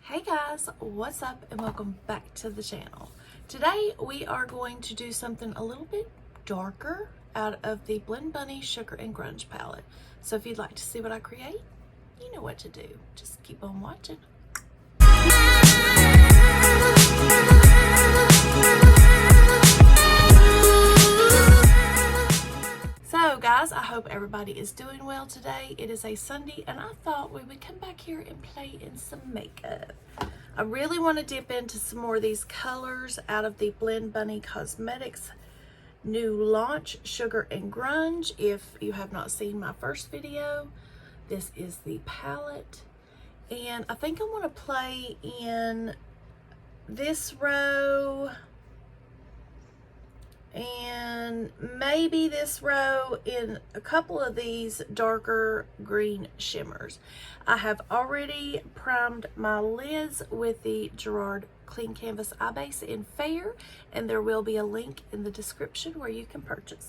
Hey guys, what's up and welcome back to the channel. Today we are going to do something a little bit darker out of the Blendbunny Sugar and Grunge palette. So if you'd like to see what I create, you know what to do. Just keep on watching. So guys, I hope everybody is doing well today. It is a Sunday and I thought we would come back here and play in some makeup. I really want to dip into some more of these colors out of the Blendbunny Cosmetics new launch Sugar and Grunge. If you have not seen my first video, this is the palette. And I think I want to play in this row and maybe this row in a couple of these darker green shimmers. I have already primed my lids with the Gerard Clean Canvas Eye Base in Fair, and there will be a link in the description where you can purchase.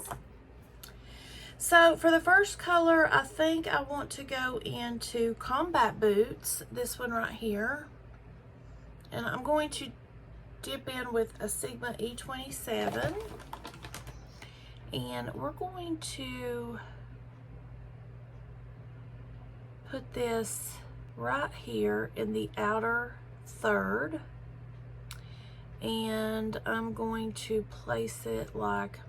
So for the first color, I think I want to go into Combat Boots, this one right here. And I'm going to dip in with a Sigma E27. And we're going to put this right here in the outer third. And I'm going to place it like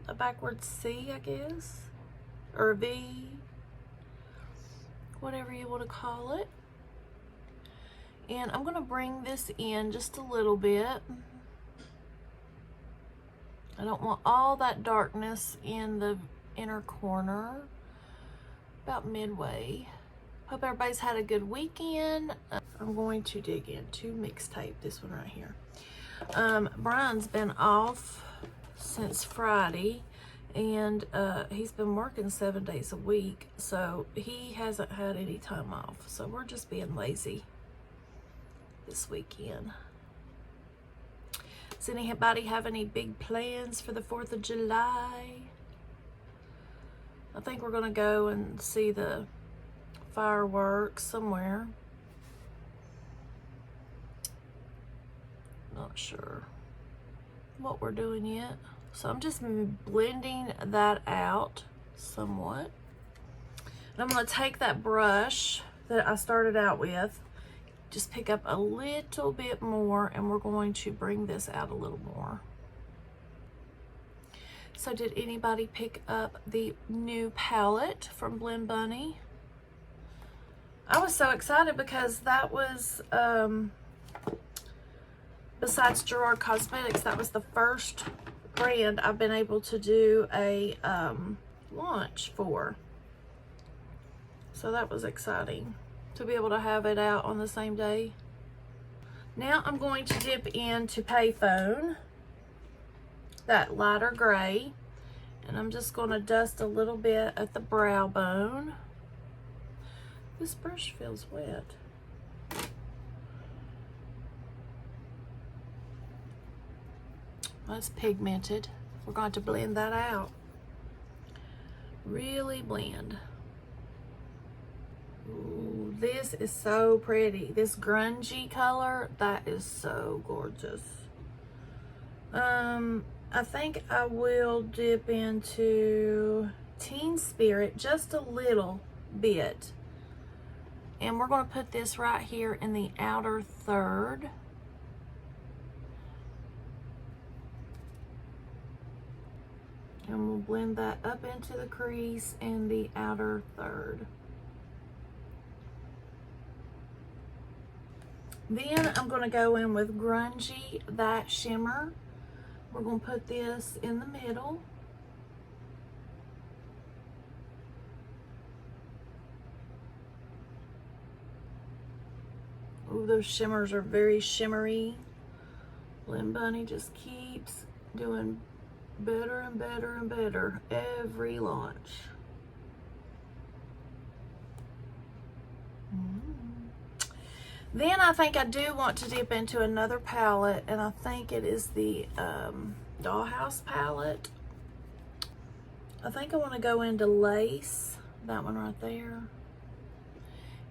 a backwards C, I guess, or a V, whatever you want to call it. And I'm going to bring this in just a little bit. I don't want all that darkness in the inner corner. About midway. Hope everybody's had a good weekend. I'm going to dig into Mixtape, this one right here. Brian's been off since Friday, and he's been working 7 days a week, so he hasn't had any time off. So we're just being lazy this weekend. Does anybody have any big plans for the 4th of July? I think we're gonna go and see the fireworks somewhere. Not sure what we're doing yet. So I'm just blending that out somewhat. And I'm gonna take that brush that I started out with, just pick up a little bit more, and we're going to bring this out a little more. So did anybody pick up the new palette from Blendbunny? I was so excited because that was, besides Gerard Cosmetics, that was the first brand I've been able to do a launch for. So that was exciting to be able to have it out on the same day. Now I'm going to dip into Payphone, that lighter gray, and I'm just going to dust a little bit at the brow bone. This brush feels wet. That's pigmented. We're going to blend that out. Really blend. Ooh, this is so pretty. This grungy color, that is so gorgeous. I think I will dip into Teen Spirit just a little bit. And we're going to put this right here in the outer third. And we'll blend that up into the crease in the outer third. Then I'm going to go in with Grungy, that shimmer. We're going to put this in the middle. Oh, those shimmers are very shimmery. Blendbunny just keeps doing better and better and better every launch. Then I think I do want to dip into another palette, and I think it is the Dollhouse palette. I think I want to go into Lace, that one right there,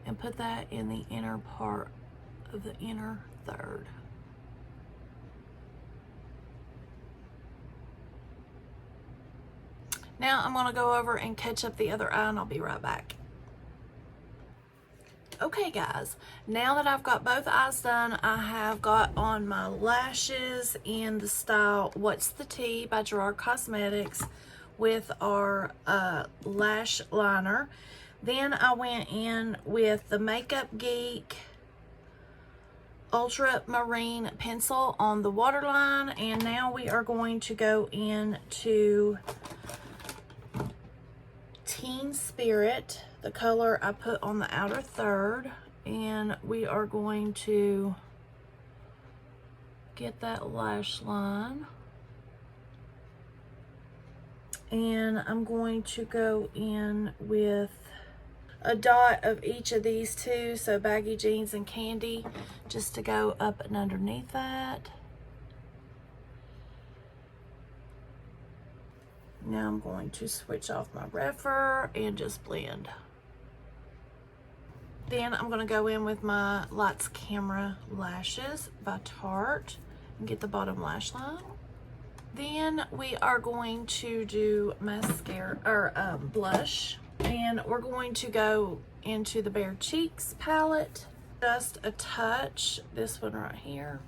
and put that in the inner part of the inner third. Now I'm going to go over and catch up the other eye, and I'll be right back. Okay guys, now that I've got both eyes done, I have got on my lashes in the style What's the Tea by Gerard Cosmetics with our lash liner. Then I went in with the Makeup Geek Ultramarine pencil on the waterline, and now we are going to go into Teen Spirit, the color I put on the outer third, and we are going to get that lash line. And I'm going to go in with a dot of each of these two, so Baggy Jeans and Candy, just to go up and underneath that. Now I'm going to switch off my Rephr and just blend. Then I'm going to go in with my Lights Camera Lashes by Tarte and get the bottom lash line. Then we are going to do mascara or blush, and we're going to go into the Bare Cheeks palette, just a touch, this one right here.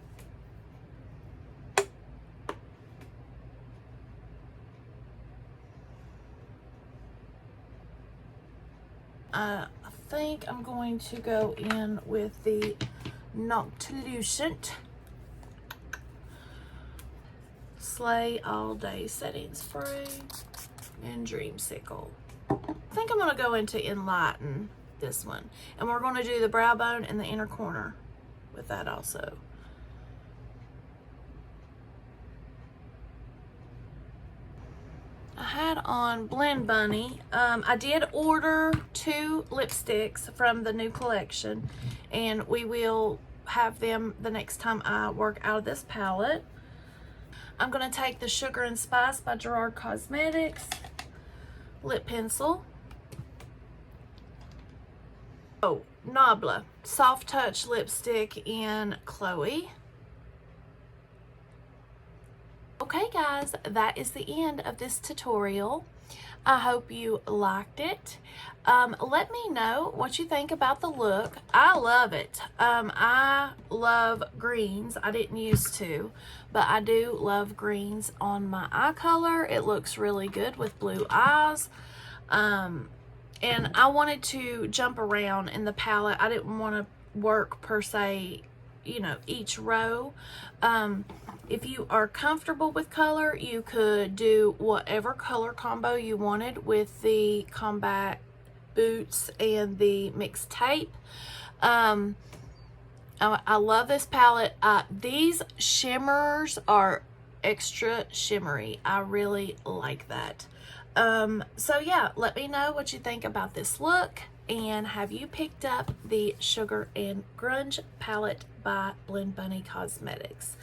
I think I'm going to go in with the Noctilucent Slay All Day Setting Spray and Dreamsicle. I think I'm going to go into Enlighten, this one, and we're going to do the brow bone and the inner corner with that also. I had on Blendbunny. I did order 2 lipsticks from the new collection, and we will have them the next time I work out of this palette. I'm going to take the Sugar and Spice by Gerard Cosmetics lip pencil. Oh, Nabla Soft Touch lipstick in Chloe. Okay guys, that is the end of this tutorial. I hope you liked it. Let me know what you think about the look. I love it. I love greens. I didn't used to, but I do love greens on my eye color. It looks really good with blue eyes. And I wanted to jump around in the palette. I didn't want to work per se, you know, each row. If you are comfortable with color, you could do whatever color combo you wanted with the combat boots and the mixed tape. I love this palette. These shimmers are extra shimmery. I really like that. So yeah, let me know what you think about this look, and have you picked up the Sugar and Grunge palette by Blendbunny Cosmetics.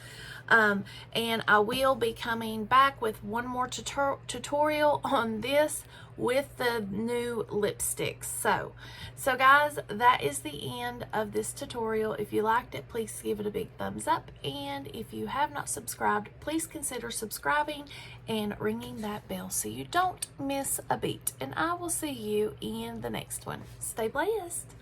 And I will be coming back with one more tutorial on this with the new lipsticks. So guys, that is the end of this tutorial. If you liked it, please give it a big thumbs up, and if you have not subscribed, please consider subscribing and ringing that bell so you don't miss a beat. And I will see you in the next one. Stay blessed.